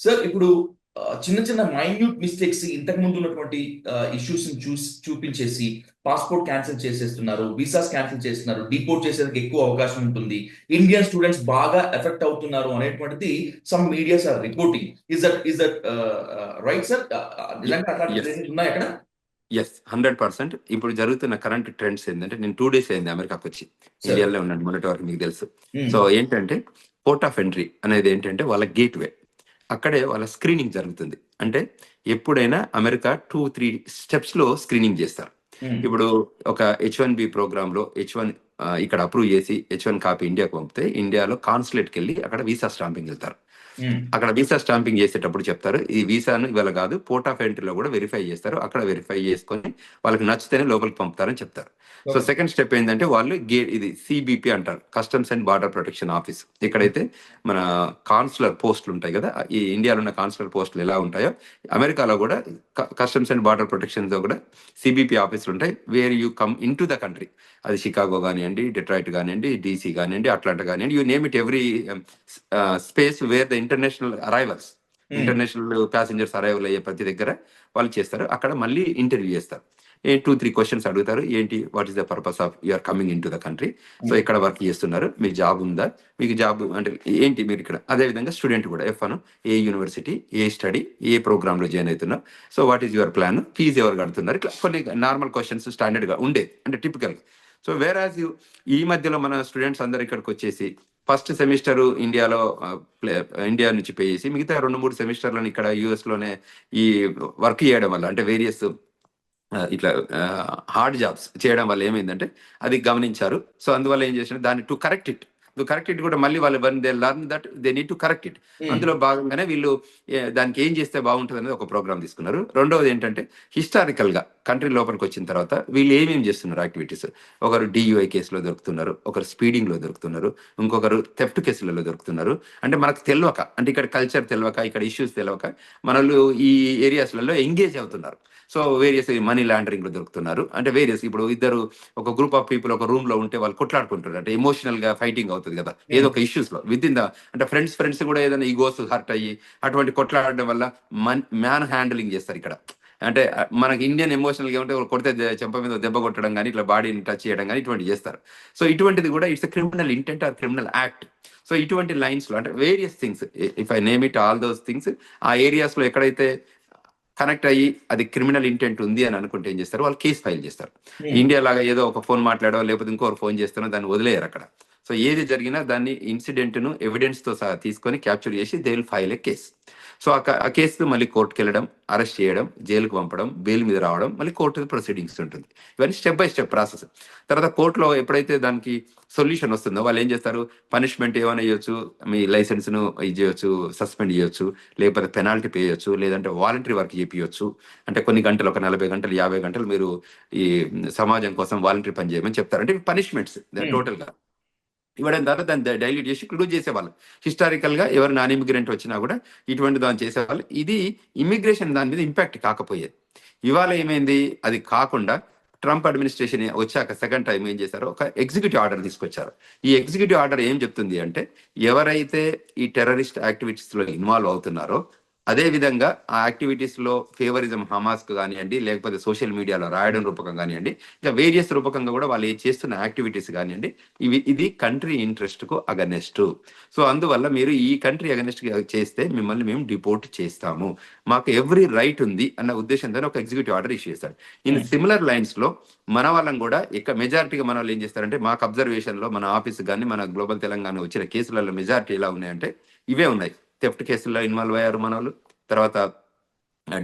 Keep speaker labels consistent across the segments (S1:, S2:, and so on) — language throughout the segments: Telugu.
S1: సార్ ఇప్పుడు చిన్న చిన్న మైన్యూట్ మిస్టేక్స్ ఇంతకు ముందు ఉన్నటువంటి ఇష్యూస్ చూపించేసి పాస్పోర్ట్ క్యాన్సిల్ చేసేస్తున్నారు, వీసాస్ క్యాన్సిల్ చేస్తున్నారు, డిపోర్ట్ చేసేందుకు ఎక్కువ అవకాశం ఉంటుంది, ఇండియన్ స్టూడెంట్స్ బాగా ఎఫెక్ట్ అవుతున్నారు అనేటువంటిది some medias are reporting. Is that right sir? నిజంగా అట్లాంటి ఉన్నాయి అక్కడ?
S2: ఎస్, 100%. ఇప్పుడు జరుగుతున్న కరెంట్ ట్రెండ్స్ ఏంటంటే, నేను 2 days అయింది అమెరికాకి వచ్చి, ఇండియాలో ఉన్నాను మొన్నటి వరకు, మీకు తెలుసు. సో ఏంటంటే పోర్ట్ ఆఫ్ ఎంట్రీ అనేది ఏంటంటే వాళ్ళ గేట్వే, అక్కడే వాళ్ళ స్క్రీనింగ్ జరుగుతుంది. అంటే ఎప్పుడైనా అమెరికా 2-3 steps లో స్క్రీనింగ్ చేస్తారు. ఇప్పుడు ఒక H1B ప్రోగ్రామ్ లో H1 ఇక్కడ అప్రూవ్ చేసి H1 కాపీ ఇండియాకు పంపితే, ఇండియాలో కాన్సులేట్కి వెళ్ళి అక్కడ వీసా స్టాంపింగ్ వెళ్తారు. అక్కడ వీసా స్టాంపింగ్ చేసేటప్పుడు చెప్తారు, ఈ వీసాను ఇవాళ కాదు, పోర్ట్ ఆఫ్ ఎంట్రీలో కూడా వెరిఫై చేస్తారు, అక్కడ వెరిఫై చేసుకొని వాళ్ళకి నచ్చితేనే లోపలికి పంపుతారని చెప్తారు. సో సెకండ్ స్టెప్ ఏంటంటే వాళ్ళు ఇది CBP అంటారు, customs and border protection office. ఇక్కడైతే మన కాన్సులర్ పోస్టులు ఉంటాయి కదా, ఈ ఇండియాలో ఉన్న కాన్సులర్ పోస్టులు ఎలా ఉంటాయో అమెరికాలో కూడా కస్టమ్స్ అండ్ బార్డర్ ప్రొటెక్షన్ తో కూడా CBP ఆఫీసులు ఉంటాయి, where you come in to the country. అది షికాగో కానివ్వండి, డెట్రాయిట్ కానివ్వండి, DC కానివ్వండి, అట్లాంటా కానివ్వండి, you name it, every space where the international arrivals, international passengers arrival అయ్యే ప్రతి దగ్గర వాళ్ళు చేస్తారు. అక్కడ మళ్ళీ ఇంటర్వ్యూ చేస్తారు, 2-3 questions అడుగుతారు. ఏంటి, what is the purpose of you are coming into the country, so ఇక్కడ వర్క్ చేస్తున్నారు, మీకు జాబ్ ఉందా, మీకు జాబ్ అంటే ఏంటి, మీరు ఇక్కడ. అదే విధంగా స్టూడెంట్ కూడా F1 ఏ యూనివర్సిటీ, ఏ స్టడీ, ఏ ప్రోగ్రామ్ లో జాయిన్ అవుతున్నారు, so what is your plan, fees ఎవరు కడుతున్నారు, ఇట్లా కొన్ని నార్మల్ క్వశ్చన్స్ స్టాండర్డ్ గా ఉండే, అంటే టిపికల్. సో వేరాజ్ ఈ మధ్యలో మన స్టూడెంట్స్ అందరు ఇక్కడికి వచ్చేసి ఫస్ట్ సెమిస్టర్ ఇండియా నుంచి పే చేసి, మిగతా 2-3 సెమిస్టర్లను ఇక్కడ US లోనే ఈ వర్క్ చేయడం వల్ల, అంటే వేరియస్ ఇట్లా హార్డ్ జాబ్స్ చేయడం వల్ల ఏమైందంటే అది గమనించారు. సో అందువల్ల ఏం చేసిన, దాన్ని టు కరెక్ట్ ఇట్ కూడా మళ్ళీ వాళ్ళు learn that they need to correct it. అందులో భాగంగానే వీళ్ళు దానికి ఏం చేస్తే బాగుంటుంది అనేది ఒక ప్రోగ్రామ్ తీసుకున్నారు. రెండవది ఏంటంటే హిస్టారికల్ గా కంట్రీ లోపలికి వచ్చిన తర్వాత వీళ్ళు ఏమేమి చేస్తున్నారు యాక్టివిటీస్. ఒకరు DUI కేసులో దొరుకుతున్నారు, ఒకరు స్పీడింగ్ లో దొరుకుతున్నారు, ఇంకొకరు థెఫ్ట్ కేసులలో దొరుకుతున్నారు. అంటే మనకు తెలియక, అంటే ఇక్కడ కల్చర్ తెలియక, ఇక్కడ ఇష్యూస్ తెలియక మనలు ఈ ఏరియాస్లలో ఎంగేజ్ అవుతున్నారు. సో వేరియస్ మనీ లాండరింగ్ లో దొరుకుతున్నారు. అంటే వేరియస్, ఇప్పుడు ఇద్దరు ఒక గ్రూప్ ఆఫ్ పీపుల్ ఒక రూమ్ లో ఉంటే వాళ్ళు కొట్లాడుకుంటారు, అంటే ఎమోషనల్ గా ఫైటింగ్ అవుతుంది కదా ఏదో ఒక ఇష్యూస్ లో, విత్ ఇన్ ద, అంటే ఫ్రెండ్స్ కూడా ఏదైనా ఈగోస్ హర్ట్ అయ్యి అటువంటి కొట్లాడడం వల్ల మ్యాన్ హ్యాండిలింగ్ చేస్తారు ఇక్కడ. అంటే మనకి ఇండియన్ ఎమోషనల్ గా ఉంటే కొడితే చెంప మీద దెబ్బ కొట్టడం కానీ, ఇట్లా బాడీని టచ్ చేయడం కానీ ఇటువంటి చేస్తారు. సో ఇటువంటిది కూడా it's criminal intent or criminal act. So ఇటువంటి లైన్స్ లో, అంటే various things, if I name it all those things, ఆ ఏరియాస్ లో ఎక్కడైతే కనెక్ట్ అయ్యి అది క్రిమినల్ ఇంటెంట్ ఉంది అని అనుకుంటే ఏం చేస్తారు, వాళ్ళు కేసు ఫైల్ చేస్తారు. ఇండియా లాగా ఏదో ఒక ఫోన్ మాట్లాడో లేకపోతే ఇంకోరు ఫోన్ చేస్తానో దాన్ని వదిలేయరు అక్కడ. సో ఏది జరిగినా దాన్ని ఇన్సిడెంట్ ను ఎవిడెన్స్ తో సహా తీసుకొని క్యాప్చర్ చేసి they will file A case. So ఆ కేసు మళ్ళీ కోర్టుకి వెళ్ళడం, అరెస్ట్ చేయడం, జైలుకు పంపడం, బెయిల్ మీద రావడం, మళ్ళీ కోర్టు ప్రొసీడింగ్స్ ఉంటుంది. ఇవన్నీ స్టెప్ బై స్టెప్ ప్రాసెస్. తర్వాత కోర్టులో ఎప్పుడైతే దానికి సొల్యూషన్ వస్తుందో వాళ్ళు ఏం చేస్తారు, పనిష్మెంట్ ఏమైనా ఇవ్వచ్చు, మీ లైసెన్స్ ను ఇది చేయొచ్చు, సస్పెండ్ చేయొచ్చు, లేకపోతే పెనాల్టీ పే చేయొచ్చు, లేదంటే వాలంటరీ వర్క్ చేయించవచ్చు. అంటే కొన్ని గంటలు, ఒక 40 గంటలు 50 గంటలు మీరు ఈ సమాజం కోసం వాలంటరీ పని చేయమని చెప్తారు. అంటే పనిష్మెంట్స్ టోటల్ గా ఇవ్వడం ద్వారా దాన్ని డైల్యూట్ చేసి క్లూజ్ చేసేవాళ్ళు. హిస్టారికల్ గా ఎవరు నాన్ ఇమిగ్రెంట్ వచ్చినా కూడా ఇటువంటి దాన్ని చేసేవాళ్ళు. ఇది ఇమిగ్రేషన్ దాని మీద ఇంపాక్ట్ కాకపోయేది. ఇవాళ ఏమైంది, అది కాకుండా ట్రంప్ అడ్మినిస్ట్రేషన్ వచ్చాక సెకండ్ టైం ఏం చేశారో ఒక ఎగ్జిక్యూటివ్ ఆర్డర్ తీసుకొచ్చారు. ఈ ఎగ్జిక్యూటివ్ ఆర్డర్ ఏం చెప్తుంది అంటే, ఎవరైతే ఈ టెర్రరిస్ట్ యాక్టివిటీస్ లో ఇన్వాల్వ్ అవుతున్నారో, అదే విధంగా ఆ యాక్టివిటీస్ లో ఫేవరిజం, హమాస్ కానివ్వండి, లేకపోతే సోషల్ మీడియాలో రాయడం రూపకం కానివ్వండి, ఇంకా వేరియస్ రూపకంగా కూడా వాళ్ళు చేస్తున్న యాక్టివిటీస్ కానివ్వండి, ఇది కంట్రీ ఇంట్రెస్ట్ కు అగనెస్ట్. సో అందువల్ల మీరు ఈ కంట్రీ అగనెస్ట్ చేస్తే మిమ్మల్ని మేము డిపోర్ట్ చేస్తాము, మాకు ఎవ్రీ రైట్ ఉంది అన్న ఉద్దేశంతో ఒక ఎగ్జిక్యూటివ్ ఆర్డర్ ఇష్యూ చేస్తారు. ఇన్ సిమిలర్ లైన్స్ లో మన వాళ్ళని కూడా ఇక మెజారిటీగా మన వాళ్ళు ఏం చేస్తారంటే, మాకు అబ్జర్వేషన్ లో మన ఆఫీస్ కానీ మన గ్లోబల్ తెలంగాణ వచ్చిన కేసులలో మెజారిటీ ఎలా ఉన్నాయంటే ఇవే ఉన్నాయి. థెఫ్ట్ కేసుల్లో ఇన్వాల్వ్ అయ్యారు మన వాళ్ళు, తర్వాత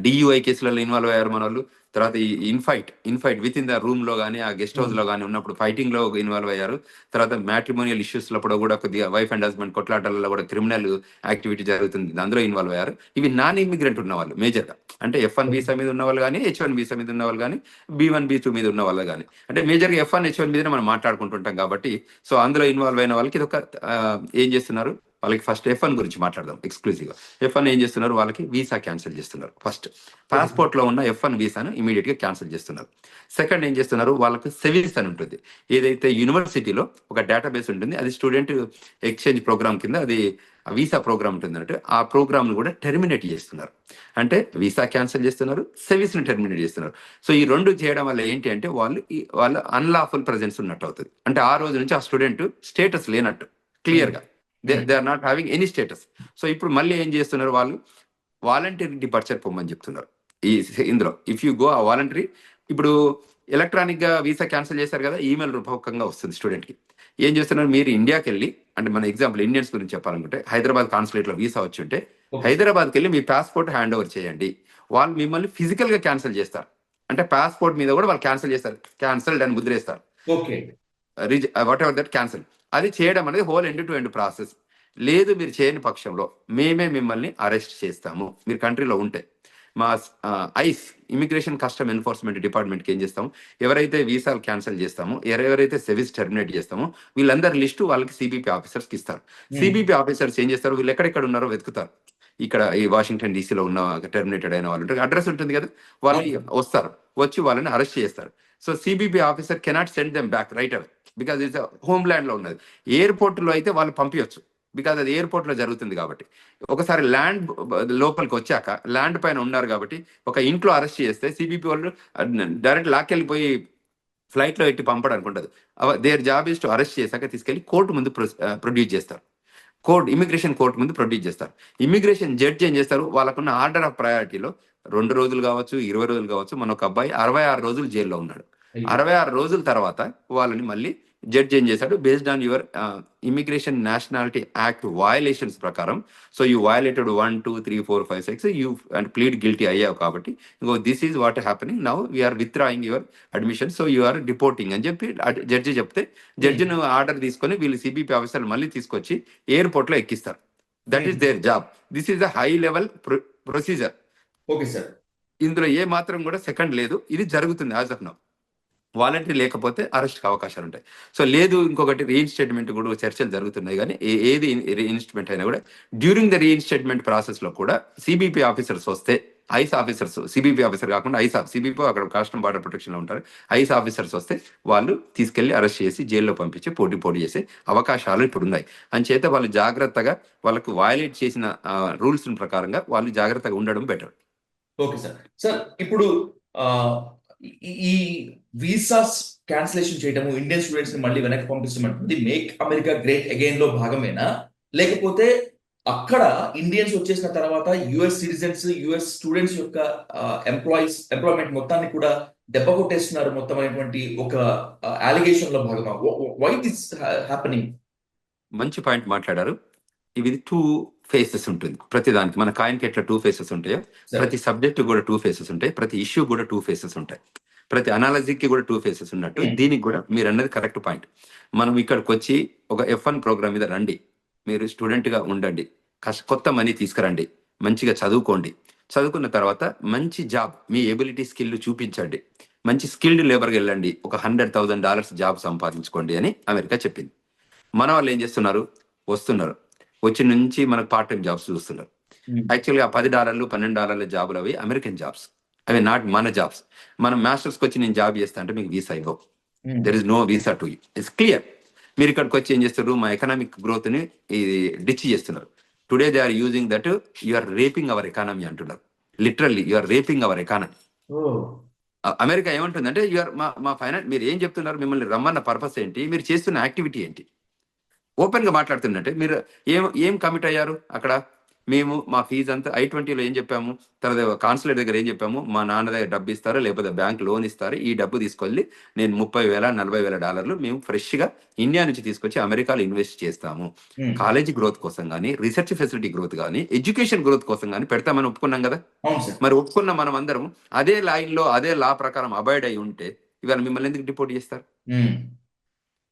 S2: DUI కేసులలో ఇన్వాల్వ్ అయ్యారు మన వాళ్ళు, తర్వాత ఈ ఇన్ఫైట్ విత్ ఇన్ ద రూమ్ లో కానీ, ఆ గెస్ట్ హౌస్ లో కానీ ఉన్నప్పుడు ఫైటింగ్ లో ఇన్వాల్వ్ అయ్యారు. తర్వాత మ్యాట్రిమోనియల్ ఇష్యూస్ లో కూడా కొద్దిగా వైఫ్ అండ్ హస్బెండ్ కొట్లాటలలో కూడా క్రిమినల్ యాక్టివిటీ జరుగుతుంది, అందులో ఇన్వాల్వ్ అయ్యారు. ఇవి నాన్ ఇమిగ్రెంట్ ఉన్న వాళ్ళు మేజర్ గా, అంటే F1 వీసా మీద ఉన్న వాళ్ళు కానీ, H1 వీసా మీద ఉన్న వాళ్ళు కానీ, B1 B2 మీద ఉన్న వాళ్ళు కానీ, అంటే మేజర్ గా F1 H1 మీదనే మనం మాట్లాడుకుంటుంటాం కాబట్టి. సో అందులో ఇన్వాల్వ్ అయిన వాళ్ళకి ఇది ఒక ఏం చేస్తున్నారు, వాళ్ళకి ఫస్ట్ F1 గురించి మాట్లాడదాం ఎక్స్క్లూజివ్ గా. F1 ఏం చేస్తున్నారు, వాళ్ళకి వీసా క్యాన్సిల్ చేస్తున్నారు. ఫస్ట్ పాస్పోర్ట్ లో ఉన్న F1 వీసాను ఇమీడియట్ గా క్యాన్సిల్ చేస్తున్నారు. సెకండ్ ఏం చేస్తున్నారు, వాళ్ళకి సెవిల్స్ అని ఉంటుంది, ఏదైతే యూనివర్సిటీలో ఒక డేటాబేస్ ఉంటుంది, అది స్టూడెంట్ ఎక్స్చేంజ్ ప్రోగ్రామ్ కింద అది వీసా ప్రోగ్రామ్ ఉంటుందంటే ఆ ప్రోగ్రామ్ను కూడా టెర్మినేట్ చేస్తున్నారు. అంటే వీసా క్యాన్సిల్ చేస్తున్నారు, సర్వీస్ని టెర్మినేట్ చేస్తున్నారు. సో ఈ రెండు చేయడం వల్ల ఏంటి అంటే వాళ్ళ అన్లాఫుల్ ప్రెజెన్స్ ఉన్నట్టు అవుతుంది. అంటే ఆ రోజు నుంచి ఆ స్టూడెంట్ స్టేటస్ లేనట్టు క్లియర్గా they are not having any status. So ఇప్పుడు మళ్ళీ ఏం చేస్తున్నారు, వాళ్ళు వాలంటీర్ డిపార్చర్ పొమ్మని చెప్తున్నారు. ఇందులో ఇఫ్ యూ గో ఆ వాలంటరీ, ఇప్పుడు ఎలక్ట్రానిక్ గా వీసా క్యాన్సిల్ చేశారు కదా, ఈమెయిల్ రూపకంగా వస్తుంది స్టూడెంట్ కి. ఏం చేస్తున్నారు, మీరు ఇండియాకి వెళ్ళి, అంటే మన ఎగ్జాంపుల్ ఇండియన్స్ గురించి చెప్పాలనుకుంటే హైదరాబాద్ కాన్సులేట్ లో వీసా వచ్చి ఉంటే హైదరాబాద్కి వెళ్ళి మీ పాస్పోర్ట్ హ్యాండ్ ఓవర్ చేయండి. వాళ్ళు మిమ్మల్ని ఫిజికల్ గా క్యాన్సిల్ చేస్తారు. అంటే పాస్పోర్ట్ మీద కూడా వాళ్ళు క్యాన్సిల్ చేస్తారు, క్యాన్సిల్డ్ అని ముద్రేస్తారు,
S1: okay
S2: whatever that cancel. అది చేయడం అనేది whole end to end process. లేదు మీరు చేయని పక్షంలో మేమే మిమ్మల్ని అరెస్ట్ చేస్తాము మీరు కంట్రీలో ఉంటే. మా ఐస్ ఇమిగ్రేషన్ కస్టమ్ ఎన్ఫోర్స్మెంట్ డిపార్ట్మెంట్కి ఏం చేస్తాము, ఎవరైతే వీసాలు క్యాన్సిల్ చేస్తామో, ఎవరైతే సర్వీస్ టెర్మినేట్ చేస్తామో వీళ్ళందరి లిస్టు వాళ్ళకి సిబిపి ఆఫీసర్స్కి ఇస్తారు. సిబిపి ఆఫీసర్స్ ఏం చేస్తారు, వీళ్ళు ఎక్కడెక్కడ ఉన్నారో వెతుకుతారు. ఇక్కడ ఈ వాషింగ్టన్ డీసీలో ఉన్న టెర్మినేటెడ్ అయిన వాళ్ళు ఉంటారు, అడ్రస్ ఉంటుంది కదా, వాళ్ళు వస్తారు, వచ్చి వాళ్ళని అరెస్ట్ చేస్తారు. So CBP officer cannot send them back right away, because it's home land లో ఉన్నది. ఎయిర్పోర్ట్ లో అయితే వాళ్ళు పంపించవచ్చు, బికాజ్ అది ఎయిర్పోర్ట్ లో జరుగుతుంది కాబట్టి. ఒకసారి ల్యాండ్ లోపలికి వచ్చాక ల్యాండ్ పైన ఉన్నారు కాబట్టి ఒక ఇంట్లో అరెస్ట్ చేస్తే సిబిపి వాళ్ళు డైరెక్ట్ లాక్కెళ్ళిపోయి ఫ్లైట్ లో ఎట్టి పంపడానికి ఉండదు. Their job is to arrest చేశాక తీసుకెళ్లి కోర్టు ముందు ప్రొడ్యూస్ చేస్తారు. ఇమిగ్రేషన్ కోర్టు ముందు ప్రొడ్యూస్ చేస్తారు. ఇమిగ్రేషన్ జడ్జి ఏం చేస్తారు, వాళ్ళకున్న ఆర్డర్ ఆఫ్ ప్రయారిటీలో 2 రోజులు కావచ్చు, 20 రోజులు కావచ్చు. మన ఒక అబ్బాయి 66 రోజులు జైల్లో ఉన్నాడు. 66 రోజుల తర్వాత వాళ్ళని మళ్ళీ జడ్జి ఏం చేశాడు, based on your immigration nationality act violations ప్రకారం, so you violated 1, 2, 3, 4, 5, 6 you and pleaded guilty అయ్యావు కాబట్టి this is what happening now, we are withdrawing your admission, so you are deporting అని చెప్పి జడ్జి చెప్తే, జడ్జిని ఆర్డర్ తీసుకొని వీళ్ళు సిబిపి ఆఫీసర్ మళ్ళీ తీసుకొచ్చి ఎయిర్పోర్ట్ లో ఎక్కిస్తారు. That is their job. This is the high level procedure.
S1: Okay sir,
S2: ఇందులో ఏ మాత్రం కూడా సెకండ్ లేదు. ఇది జరుగుతుంది యాజ్ ఆఫ్ నౌ. వాలంటరీ లేకపోతే అరెస్ట్కి అవకాశాలు ఉంటాయి. సో లేదు, ఇంకొకటి రీఇన్స్టేట్మెంట్ కూడా చర్చలు జరుగుతున్నాయి. కానీ ఏది రీఇన్స్టేట్మెంట్ అయినా కూడా డ్యూరింగ్ ద రీఇన్స్టేట్మెంట్ ప్రాసెస్ లో కూడా సిబిపి ఆఫీసర్స్ వస్తే, ఐస్ ఆఫీసర్స్, సిబిపి ఆఫీసర్ కాకుండా సిబిపి అక్కడ కస్టమ్ బార్డర్ ప్రొటెక్షన్ లో ఉంటారు, ఐస్ ఆఫీసర్స్ వస్తే వాళ్ళు తీసుకెళ్లి అరెస్ట్ చేసి జైల్లో పంపించి పోటీ చేసే అవకాశాలు ఇప్పుడు ఉన్నాయి. అంచేత వాళ్ళు జాగ్రత్తగా, వాళ్ళకు వయలేట్ చేసిన రూల్స్ ప్రకారంగా వాళ్ళు జాగ్రత్తగా ఉండడం బెటర్.
S1: Okay sir. సార్ ఇప్పుడు ఈ వీసాస్ క్యాన్సిలేషన్ చేయటము, ఇండియన్ స్టూడెంట్స్ ని మళ్ళీ వెనక్కి పంపిస్తామంటుంది మేక్ అమెరికా గ్రేట్ అగైన్ లో భాగమేనా, లేకపోతే అక్కడ ఇండియన్స్ వచ్చేసిన తర్వాత యుఎస్ సిటిజన్స్, యుఎస్ స్టూడెంట్స్ యొక్క ఎంప్లాయ్మెంట్ మొత్తాన్ని కూడా దెబ్బ కొట్టేస్తున్నారు మొత్తం అనేటువంటి ఒక అలిగేషన్ లో భాగమా? Why this happening?
S2: మంచి పాయింట్ మాట్లాడారు. ఇది 2 ఫేసెస్ ఉంటుంది ప్రతి దానికి. మన కాయిన్కి ఎట్లా 2 ఫేసెస్ ఉంటాయో, ప్రతి సబ్జెక్ట్ కూడా 2 ఫేసెస్ ఉంటాయి, ప్రతి ఇష్యూ కూడా 2 ఫేసెస్ ఉంటాయి, ప్రతి అనాలజీకి కూడా 2 ఫేసెస్ ఉన్నట్టు దీనికి కూడా మీరు అన్నది కరెక్ట్ పాయింట్. మనం ఇక్కడికి వచ్చి ఒక F1 ప్రోగ్రామ్ మీద రండి, మీరు స్టూడెంట్ గా ఉండండి, కొత్త మనీ తీసుకురండి, మంచిగా చదువుకోండి, చదువుకున్న తర్వాత మంచి జాబ్, మీ ఎబిలిటీ స్కిల్ చూపించండి, మంచి స్కిల్డ్ లేబర్కి వెళ్ళండి, ఒక $100,000 జాబ్ సంపాదించుకోండి అని అమెరికా చెప్పింది. మన వాళ్ళు ఏం చేస్తున్నారు, వస్తున్నారు, వచ్చి నుంచి మనకు పార్ట్ టైం జాబ్స్ చూస్తున్నారు. యాక్చువల్గా $10, $12 జాబులు అవి అమెరికన్ జాబ్స్, అవి నాట్ మన జాబ్స్. మనం మాస్టర్స్కి వచ్చి నేను జాబ్ చేస్తా అంటే మీకు వీసా ఇవ్వవు, there is no visa to you, it's clear. మీరు ఇక్కడికి వచ్చి ఏం చేస్తారు, మా ఎకనామిక్ గ్రోత్ ని డిచ్ చేస్తున్నారు. Today they are using that you are raping our economy అంటున్నారు. Literally you are raping our economy. America ఏమంటుందంటే యూఆర్ మా ఫైనాన్స్, మీరు ఏం చెప్తున్నారు, మిమ్మల్ని రమ్మన్న పర్పస్ ఏంటి, మీరు చేస్తున్న యాక్టివిటీ ఏంటి, ఓపెన్ గా మాట్లాడుతుందంటే మీరు ఏం కమిట్ అయ్యారు అక్కడ. మేము మా ఫీజు అంతా I-20లో ఏం చెప్పాము, తర్వాత కాన్సులేట్ దగ్గర ఏం చెప్పాము, మా నాన్న దగ్గర డబ్బు ఇస్తారు, లేకపోతే బ్యాంక్ లోన్ ఇస్తారు, ఈ డబ్బు తీసుకెళ్ళి నేను $30,000-40,000 మేము ఫ్రెష్ గా ఇండియా నుంచి తీసుకొచ్చి అమెరికాలో ఇన్వెస్ట్ చేస్తాము, కాలేజీ గ్రోత్ కోసం కానీ, రీసెర్చ్ ఫెసిలిటీ గ్రోత్ కానీ, ఎడ్యుకేషన్ గ్రోత్ కోసం కానీ పెడతామని ఒప్పుకున్నాం కదా. మరి ఒప్పుకున్న మనం అందరం అదే లైన్ లో, అదే లా ప్రకారం అబాయిడ్ అయి ఉంటే ఇవాళ మిమ్మల్ని ఎందుకు డిపోర్ట్ చేస్తారు?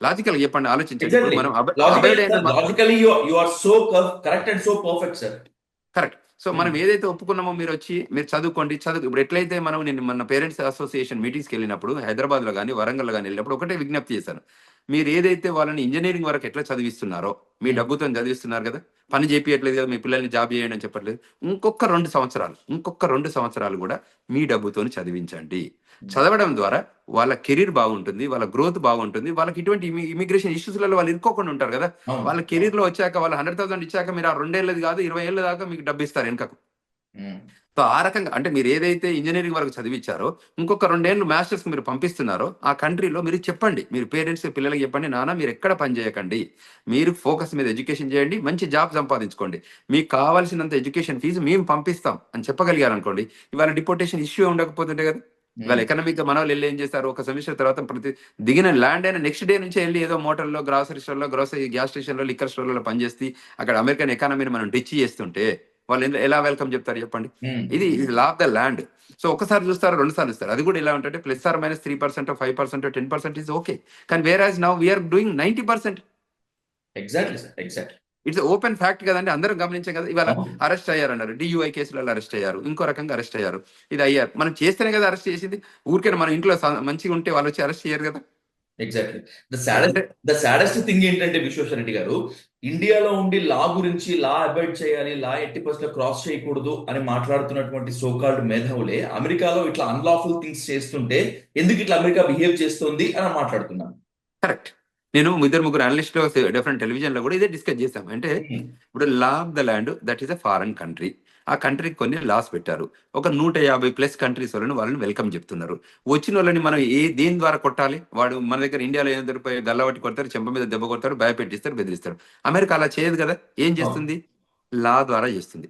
S2: లాజికల్ చెప్పండి, ఆలోచించండి. కరెక్ట్. సో మనం ఏదైతే ఒప్పుకున్నామో, మీరు వచ్చి మీరు చదువుకోండి, ఇప్పుడు ఎట్లయితే మనం, నేను మన పేరెంట్స్ అసోసియేషన్ మీటింగ్స్కి వెళ్ళినప్పుడు హైదరాబాద్ లో కానీ వరంగల్ లో కానీ వెళ్ళినప్పుడు ఒకటే విజ్ఞప్తి చేశాను, మీరు ఏదైతే వాళ్ళని ఇంజనీరింగ్ వరకు ఎట్లా చదివిస్తున్నారో, మీ డబ్బుతో చదివిస్తున్నారు కదా, పని చేపియట్లేదు కదా, మీ పిల్లల్ని జాబ్ చేయండి అని చెప్పట్లేదు. ఇంకొక 2 సంవత్సరాలు కూడా మీ డబ్బుతోని చదివించండి. చదవడం ద్వారా వాళ్ళ కెరీర్ బాగుంటుంది, వాళ్ళ గ్రోత్ బాగుంటుంది, వాళ్ళకి ఇటువంటి ఇమిగ్రేషన్ ఇష్యూస్లలో వాళ్ళు ఇరుక్కోకుండా ఉంటారు కదా.
S1: అవును.
S2: వాళ్ళ కెరీర్ లో వచ్చాక వాళ్ళు 100,000 ఇచ్చాక మీరు ఆ 2 ఏళ్ళది కాదు 20 ఏళ్ళ దాకా మీకు డబ్బు ఇస్తారు వెనకకు.
S1: ఉమ్.
S2: సో ఆ రకంగా అంటే మీరు ఏదైతే ఇంజనీరింగ్ వరకు చదివించారో ఇంకొక 2 ఏళ్ళు మాస్టర్స్ మీరు పంపిస్తున్నారో ఆ కంట్రీలో మీరు చెప్పండి, మీరు పేరెంట్స్ పిల్లలకి చెప్పండి, నాన్న మీరు ఎక్కడ పని చేయకండి, మీరు ఫోకస్ మీద ఎడ్యుకేషన్ చేయండి, మంచి జాబ్ సంపాదించుకోండి, మీకు కావాల్సినంత ఎడ్యుకేషన్ ఫీజు మేము పంపిస్తాం అని చెప్పగలిగారు అనుకోండి, ఇవాళ డిపోటేషన్ ఇష్యూ ఉండకపోతుంటే కదా. ఇవాళ ఎకనామిక్ గా మన వాళ్ళు వెళ్ళి ఏం చేస్తారు, ఒక సెమిస్టర్ తర్వాత ప్రతి దిగిన ల్యాండ్ అయిన నెక్స్ట్ డే నుంచి వెళ్ళి ఏదో మోటార్లో, గ్రాసరీ స్టోర్లో, గ్యాస్ స్టేషన్లో, లిక్కర్ స్టోర్లలో పనిచేసి అక్కడ అమెరికన్ ఎకానమీని మనం డిచ్ చేస్తుంటే వాళ్ళు ఎలా వెల్కమ్ చెప్తారు చెప్పండి. ఇది law of the land. So ఒకసారి చూస్తారు, 2 సార్లు చూస్తారు. అది కూడా ఎలా ఉంటుంది, +or- 3%, 5%, 10% ఇస్ ఓకే. కానీ whereas now we are doing 90%.
S1: Exactly sir, exactly.
S2: It's open fact కదండి, అందరం గమనించాం కదా. ఇవాళ అరెస్ట్ అయ్యారన్నారు, DUI కేసులలో అరెస్ట్ అయ్యారు, ఇంకో రకంగా అరెస్ట్ అయ్యారు, ఇది అయ్యారు. మనం చేస్తేనే కదా అరెస్ట్ చేసింది. ఊరికే మన ఇంట్లో మంచిగా ఉంటే వాళ్ళు వచ్చి అరెస్ట్ చేయరు కదా.
S1: ఎగ్జాక్ట్లీ.
S2: అంటే
S1: ద సాడెస్ట్ థింగ్ ఏంటంటే విశ్వేశ్వర రెడ్డి గారు, ఇండియాలో ఉండి లా గురించి, లా అబాయిడ్ చేయాలి, లా 80% క్రాస్ చేయకూడదు అని మాట్లాడుతున్నటువంటి సోకాల్డ్ మేధావులే అమెరికాలో ఇట్లా అన్లాఫుల్ థింగ్స్ చేస్తుంటే ఎందుకు ఇట్లా అమెరికా బిహేవ్ చేస్తుంది అని మాట్లాడుతున్నాను.
S2: కరెక్ట్. నేను 2-3 అనలిస్ట్ డిఫరెంట్ టెలివిజన్ లో కూడా ఇదే డిస్కస్ చేశాం. అంటే ఇప్పుడు law of the land that is a foreign country. ఆ కంట్రీకి కొన్ని లాస్ పెట్టారు. ఒక 150+ కంట్రీస్ వాళ్ళని వెల్కమ్ చెప్తున్నారు. వచ్చిన వాళ్ళని మనం దేని ద్వారా కొట్టాలి? వాడు మన దగ్గర ఇండియాలో ఏం దొరికిపోయి గల్లబట్టి కొడతారు, చెంప మీద దెబ్బ కొడతారు, భయపెట్టిస్తారు, బెదిరిస్తారు. అమెరికా అలా చేయదు కదా. ఏం చేస్తుంది? లా ద్వారా చేస్తుంది.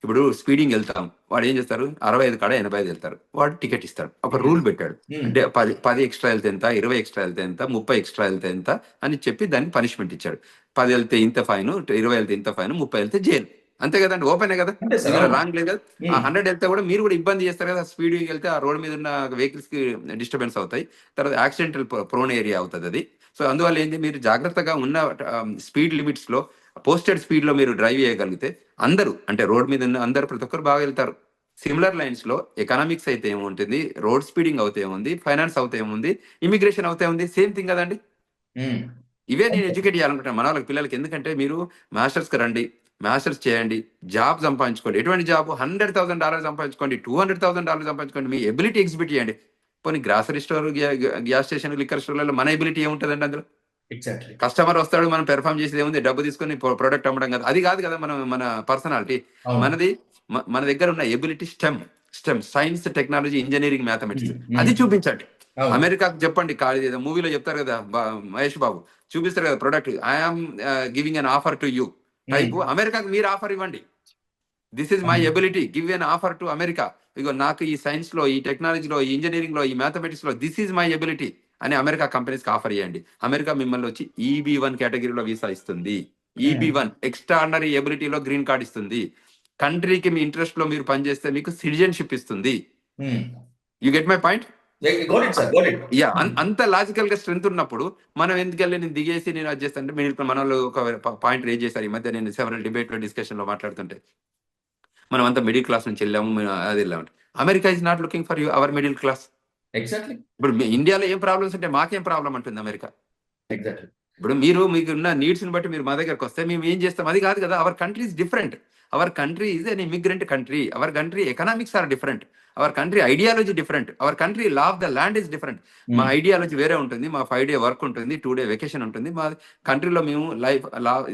S2: ఇప్పుడు స్పీడింగ్ వెళ్తాం, వాడు ఏం చేస్తారు, 65 కాడ 85 వెళ్తారు, వాడు టికెట్ ఇస్తాడు, ఒక రూల్ పెట్టాడు. అంటే 10 ఎక్స్ట్రా వెళ్తే ఎంత, 20 ఎక్స్ట్రా వెళ్తే ఎంత, 30 ఎక్స్ట్రా వెళ్తే ఎంత అని చెప్పి దానికి పనిష్మెంట్ ఇచ్చాడు. 10 వెళ్తే ఇంత ఫైన్, 20 వెళ్తే ఇంత ఫైన్, 30 వెళ్తే జైలు. అంతే కదండి, ఓపెనే కదా, ఇందులో రాంగ్ లేదు కదా. ఆ 100 వెళ్తే కూడా మీరు కూడా ఇబ్బంది చేస్తారు కదా. స్పీడింగ్ వెళ్తే ఆ రోడ్ మీద ఉన్న వెహికల్స్ కి డిస్టర్బెన్స్ అవుతాయి, తర్వాత యాక్సిడెంటల్ ప్రోన్ ఏరియా అవుతుంది అది. సో అందువల్ల ఏంటి, మీరు జాగ్రత్తగా ఉన్న స్పీడ్ లిమిట్స్ లో, పోస్టెడ్ స్పీడ్ లో మీరు డ్రైవ్ చేయగలిగితే అందరూ, అంటే రోడ్ మీద ఉన్న అందరూ ప్రతి ఒక్కరు బాగా వెళ్తారు. సిమిలర్ లైన్స్ లో ఎకనామిక్స్ అయితే ఏముంటుంది, రోడ్ స్పీడింగ్ అవుతే ఏముంది, ఫైనాన్స్ అవుతే ఏముంది, ఇమిగ్రేషన్ అవుతే ఉంది, సేమ్ థింగ్ కదండి. ఇవే నేను ఎడ్యుకేట్ చేయాలనుకుంటాను మన వాళ్ళకి, పిల్లలకి. ఎందుకంటే మీరు మాస్టర్స్ కి రండి, మాస్టర్స్ చేయండి, జాబ్ సంపాదించుకోండి. ఎటువంటి జాబ్? $100,000 సంపాదించుకోండి, $200,000 సంపాదించుకోండి, మీ ఎబిలిటీ ఎగ్జిబిట్ చేయండి. పోనీ grocery store, gas station, liquor స్టోర్లలో మన ఎబిలిటీ ఏముంటుందండి అందులో?
S1: ఎగ్జాక్ట్లీ.
S2: కస్టమర్ వస్తాడు, మనం పెర్ఫామ్ చేసేది ఏముంది, డబ్బు తీసుకొని ప్రొడక్ట్ అమ్మడం కదా. అది కాదు కదా మన పర్సనాలిటీ. మనది మన దగ్గర ఉన్న ability stem science, technology, engineering, mathematics, అది చూపించండి. అమెరికాకు చెప్పండి, మూవీలో చెప్తారు కదా, మహేష్ బాబు చూపిస్తారు కదా, product I am giving an offer to you type. అమెరికాకు మీరు ఆఫర్ ఇవ్వండి, this is my ability, give an offer to America. ఇగో నాకు ఈ సైన్స్ లో, ఈ టెక్నాలజీలో, ఈ ఇంజనీరింగ్ లో, ఈ మ్యాథమెటిక్స్ లో దిస్ ఈజ్ మై ఎబిలిటీ అని అమెరికా కంపెనీస్ కి ఆఫర్ చేయండి. అమెరికా మిమ్మల్ని వచ్చి EB1 కేటగిరీలో వీసా ఇస్తుంది, EB1 ఎక్స్ట్రాడినరీ ఎబిలిటీలో గ్రీన్ కార్డ్ ఇస్తుంది, కంట్రీకి మీ ఇంట్రెస్ట్ లో మీరు పనిచేస్తే మీకు సిటిజన్షిప్ ఇస్తుంది. You get my point? Yeah, అంత లాజికల్ గా స్ట్రెంత్ ఉన్నప్పుడు మనం ఎందుకెళ్ళి నేను దిగేసి నేను అది చేస్తానంటే, మీరు మన వాళ్ళు ఒక పాయింట్ రేజ్ చేశారు ఈ మధ్య, నేను సెవెరల్ డిబేట్ లో, డిస్కషన్ లో మాట్లాడుతుంటే, మనం అంతా మిడిల్ క్లాస్ నుంచి వెళ్ళాము, అది వెళ్ళాము. America is not looking for hour middle class.
S1: Exactly.
S2: ఇప్పుడు ఇండియాలో ఏం ప్రాబ్లమ్స్ ఉంటే మాకేం ప్రాబ్లం అంటుంది అమెరికా.
S1: ఎగ్జాక్ట్లీ.
S2: ఇప్పుడు మీకు ఉన్న నీడ్స్ ని బట్టి మీరు మా దగ్గరకు వస్తే మేము ఏం చేస్తాం, అది కాదు కదా. Our country is different. Our country is an immigrant country. Our country economics or different. Our country ideology different. Our country law of the land is different. మా ఐడియాలజీ వేరే ఉంటుంది, మా 5 డే వర్క్ ఉంటుంది, 2 డే వెకేషన్ ఉంటుంది. మా కంట్రీలో మేము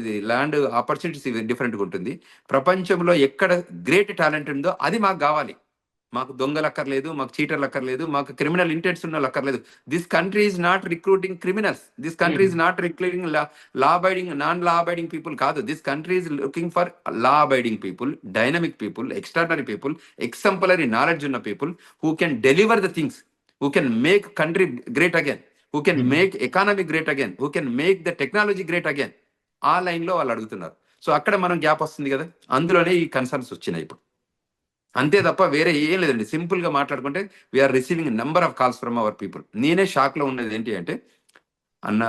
S2: ఇది ల్యాండ్ ఆపర్చునిటీస్ డిఫరెంట్ గా ఉంటుంది. ప్రపంచంలో ఎక్కడ గ్రేట్ టాలెంట్ ఉందో అది మాకు కావాలి. మాకు దొంగలు అక్కర్లేదు, మాకు చీటర్లు అక్కర్లేదు, మాకు క్రిమినల్ ఇంటెంట్స్ ఉన్న అక్కర్లేదు. This country is not recruiting criminals. This country is not recruiting law abiding, non law abiding people కాదు. This country is looking for law abiding people, dynamic people, extraordinary people, exemplary knowledge ఉన్న people who can deliver the things, who can make country great again, who can make economy great again, who can make the technology great again. ఆ లైన్ లో వాళ్ళు అడుగుతున్నారు. సో అక్కడ మనం గ్యాప్ వస్తుంది కదా, అందులోనే ఈ కన్సర్న్స్ వచ్చినాయి ఇప్పుడు. అంతే తప్ప వేరే ఏం లేదండి. సింపుల్ గా మాట్లాడుకుంటే we are receiving number of calls from our people. నేనే షాక్ లో ఉన్నది ఏంటి అంటే, అన్న,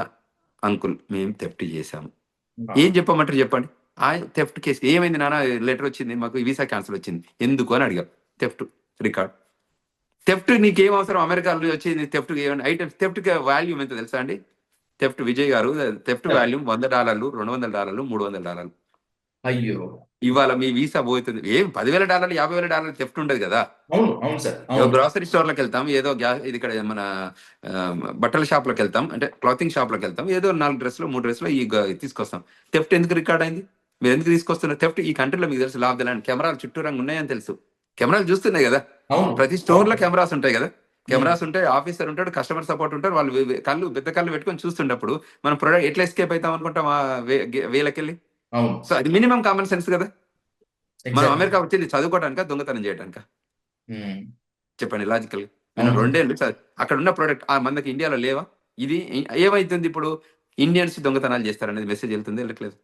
S2: అంకుల్ మేము థెఫ్ట్ చేశాము. ఏం చెప్పమంటారు చెప్పండి? ఆ థెఫ్ట్ కేసు ఏమైంది నాన్న, లెటర్ వచ్చింది మాకు, వీసా క్యాన్సిల్ వచ్చింది, ఎందుకు అని అడిగారు. Theft record. థెఫ్ట్ నీకేం అవసరం? అమెరికాలో వచ్చింది థెఫ్ట్ ఐటమ్స్. థెఫ్ట్ వాల్యూమ్ ఎంత తెలుసా అండి? థెఫ్ట్ విజయ్ గారు, థెఫ్ట్
S1: సార్.
S2: వాల్యూమ్ $100, $200, $300.
S1: అయ్యో!
S2: ఇవాళ మీ వీసా పోతుంది. ఏం $10,000, $50,000 థెఫ్ట్ ఉండదు కదా!
S1: అవును. అవును సార్.
S2: ఏదో
S1: అవును.
S2: గ్రోసరీ స్టోర్‌లోకి వెళ్తాం. ఏదో ఇది ఇక్కడ మన బట్టల షాప్‌లోకి వెళ్తాం. అంటే క్లాతింగ్ షాప్‌లోకి వెళ్తాం. ఏదో 4 డ్రెస్‌లో, 3 డ్రెస్‌లో తీసుకొస్తాం. థెఫ్ట్ ఎందుకు రికార్డ్ అయింది? మీరు ఎందుకు తీసుకొస్తున్నారు? థెఫ్ట్ ఈ కంట్రీలో మీకు తెలుసు లా ఆఫ్ ది ల్యాండ్ కెమెరాలు చుట్టూరంగా ఉన్నాయని తెలుసు. కెమెరాలు చూస్తున్నాయి కదా!
S1: అవును.
S2: ప్రతి
S1: అవును.
S2: స్టోర్‌లో కెమెరాస్ ఉంటాయి కదా!
S1: హ్మ్.
S2: కెమెరాస్ ఉంటాయి. ఆఫీసర్ ఉంటాడు. కస్టమర్ సపోర్ట్ ఉంటారు. వాళ్ళు కళ్ళు పెద్ద కళ్ళు పెట్టుకొని చూస్తుండప్పుడు మనం ప్రొడక్ట్ ఎట్లా ఎస్కేప్ అయితాం అనుకుంటాం వేలకెళ్ళి.
S1: అవును.
S2: సో అది మినిమమ్ కామన్ సెన్స్ కదా! మనం
S1: ఎగ్జాక్ట్‌లీ.
S2: అమెరికా వచ్చింది చదువుకోవడానికా? దొంగతనం చేయడానికా?
S1: హ్మ్.
S2: చెప్పండి లాజికల్‌గా. నేను
S1: అవును.
S2: 2 ఏళ్ళు అక్కడ ఉన్న ప్రొడక్ట్ మనకి ఇండియాలో లేవా? ఇది ఏమైతుంది ఇప్పుడు? ఇండియన్స్ దొంగతనాలు చేస్తారనేది మెసేజ్ ఎళ్తుందా? ఎళ్ళట్లేదా?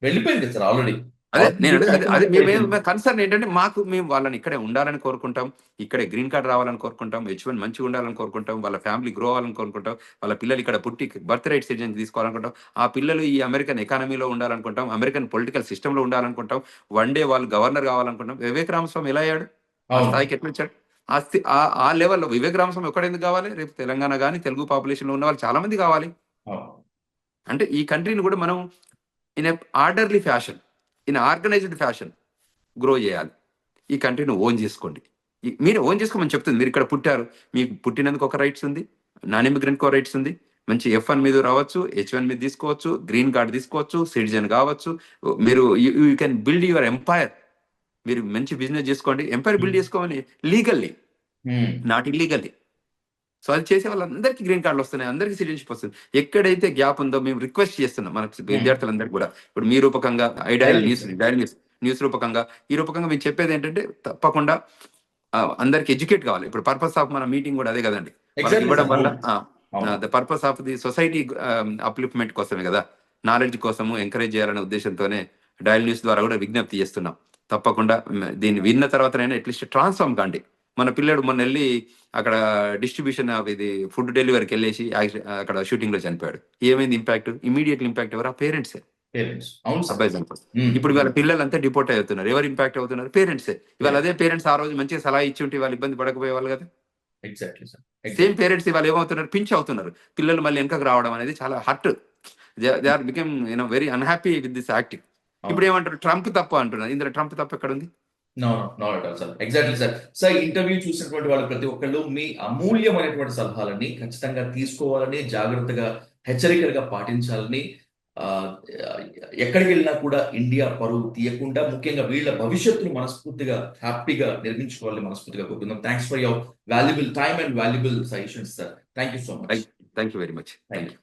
S1: వెళ్ళిపోయింది కదా సార్ ఆల్రెడీ.
S2: అదే
S1: ఆల్రెడీ
S2: నేననేది అదే. అదే
S1: డాక్యుమెంటెడ్ అయిపోయింది.
S2: కన్సర్న్ ఏంటంటే మేము వాళ్ళని ఇక్కడే ఉండాలని కోరుకుంటాం. ఇక్కడే గ్రీన్ కార్డ్ రావాలని కోరుకుంటాం. హెచ్-1 మంచిగా ఉండాలని కోరుకుంటాం. వాళ్ళ ఫ్యామిలీ గ్రో అవ్వాలని కోరుకుంటాం. వాళ్ళ పిల్లలు ఇక్కడ పుట్టి బర్త్ రైట్ సిటిజన్ తీసుకోవాలనుకుంటాం. ఆ పిల్లలు ఈ అమెరికన్ ఎకానమీలో ఉండాలనుకుంటాం. అమెరికన్ పొలిటికల్ సిస్టమ్‌లో ఉండాలనుకుంటాం. వన్ డే వాళ్ళు గవర్నర్ కావాలనుకుంటాం. వివేక్ రామస్వామి ఎలా అయ్యాడు? ఆ
S1: అవును.
S2: స్థాయికి ఎట్లొచ్చాడు? ఆ లెవెల్‌లో వివేక్ రామస్వామి ఒక్కడే ఎందుకు కావాలి? రేపు తెలంగాణ గాని, తెలుగు పాపులేషన్‌లో ఉన్నవాళ్ళు చాలా మంది కావాలి.
S1: అవును.
S2: అంటే ఈ కంట్రీని కూడా మనం in a orderly fashion, in organised fashion grow చేయాలి. ఈ కంట్రీని ఓన్ చేసుకోండి. మీరు ఓన్ చేసుకోమని చెప్తుంది. మీరు ఇక్కడ పుట్టారు. మీకు పుట్టినందుకు ఒక రైట్స్ ఉంది. నాన్ ఇమిగ్రెంట్‌కి ఒక రైట్స్ ఉంది. మంచి ఎఫ్-1 మీద రావచ్చు. హెచ్-1 మీద తీసుకోవచ్చు. గ్రీన్ కార్డ్ తీసుకోవచ్చు. సిటిజన్ కావచ్చు. మీరు you can build your empire. మీరు మంచి బిజినెస్ చేసుకోండి. ఎంపైర్
S1: హ్మ్.
S2: బిల్డ్ చేసుకోమని లీగల్లీ,
S1: హ్మ్.
S2: Not illegally. సో అది చేసే వాళ్ళందరికీ గ్రీన్ కార్డులు వస్తున్నాయి. అందరికీ సిటిజన్‌షిప్ వస్తుంది. ఎక్కడైతే గ్యాప్ ఉందో మేము రిక్వెస్ట్ చేస్తున్నాం. మన
S1: హ్మ్.
S2: విద్యార్థులందరికీ కూడా. ఇప్పుడు మీ రూపకంగా
S1: thank you sir.
S2: Dial news రూపకంగా, ఈ రూపకంగా మేము చెప్పేదేంటంటే తప్పకుండా అందరికి ఎడ్యుకేట్ కావాలి. ఇప్పుడు పర్పస్ ఆఫ్ మన మీటింగ్ కూడా అదే కదండీ! వాళ్ళకి
S1: ఎగ్జాక్ట్‌లీ
S2: ఇవ్వడం
S1: సార్.
S2: వల్ల
S1: అవును. అవును.
S2: The purpose of the society upliftment కోసమే కదా! నాలెడ్జ్ కోసము ఎంకరేజ్ చేయాలనే ఉద్దేశ్యంతోనే డయల్ న్యూస్ ద్వారా కూడా విజ్ఞప్తి చేస్తున్నాం. తప్పకుండా దీన్ని విన్న తర్వాతనైనా అట్‌లీస్ట్ ట్రాన్స్‌ఫార్మ్ కాండి. మన పిల్లోడు మొన్నెళ్లి అక్కడ డిస్ట్రిబ్యూషన్ ఇది ఫుడ్ డెలివరీకెళ్ళేసి అక్కడ షూటింగ్‌లో చనిపోయాడు. ఏమైంది ఇంపాక్ట్? ఇమ్మీడియేట్ ఇంపాక్ట్ ఎవరు? ఆ పేరెంట్సే.
S1: పేరెంట్స్. అవును సార్.
S2: అబ్బాయి చనిపోతే.
S1: హ్మ్.
S2: ఇప్పుడు
S1: హ్మ్.
S2: వాళ్ళ పిల్లలంతా డిపోర్ట్ అవుతున్నారు. ఎవరు ఇంపాక్ట్ అవుతున్నారు? పేరెంట్సే. ఇవాళ
S1: పేరెంట్స్.
S2: అదే పేరెంట్స్ ఆ రోజు మంచిగా సలహా ఇచ్చుంటే వాళ్ళు ఇబ్బంది పడకపోయేవాళ్ళు కదా!
S1: Exactly sir.
S2: Same
S1: exactly.
S2: Parents ఇవాళ ఏమవుతున్నారు? పించ్ అవుతున్నారు. పిల్లలు మళ్ళీ వెనకకు రావడం అనేది చాలా hurt. They are become very unhappy with this acting.
S1: అవును.
S2: ఇప్పుడేమంటారు? ట్రంప్ తప్పు అంటున్నారు. ఇందులో ట్రంప్ తప్పు ఎక్కడుంది?
S1: No. No. Not at all sir. Exactly sir. Sir interview చూసినటువంటి వాళ్ళు ప్రతి ఒక్కళ్ళు మీ అమూల్యమైనటువంటి సలహాలని ఖచ్చితంగా తీసుకోవాలని, జాగ్రత్తగా, హెచ్చరికలుగా పాటించాలని ఆహ్, ఎక్కడికెళ్ళినా కూడా ఇండియా పరువు తీయకుండా ముఖ్యంగా వీళ్ళ భవిష్యత్తును మనస్ఫూర్తిగా హ్యాపీగా నిర్మించుకోవాలని మనస్ఫూర్తిగా కోరుకుందాం. Thanks for your valuable time and valuable suggestions sir. Thank you so much.
S2: Thank thank you very much.
S1: Thank
S2: thank
S1: you.
S2: You.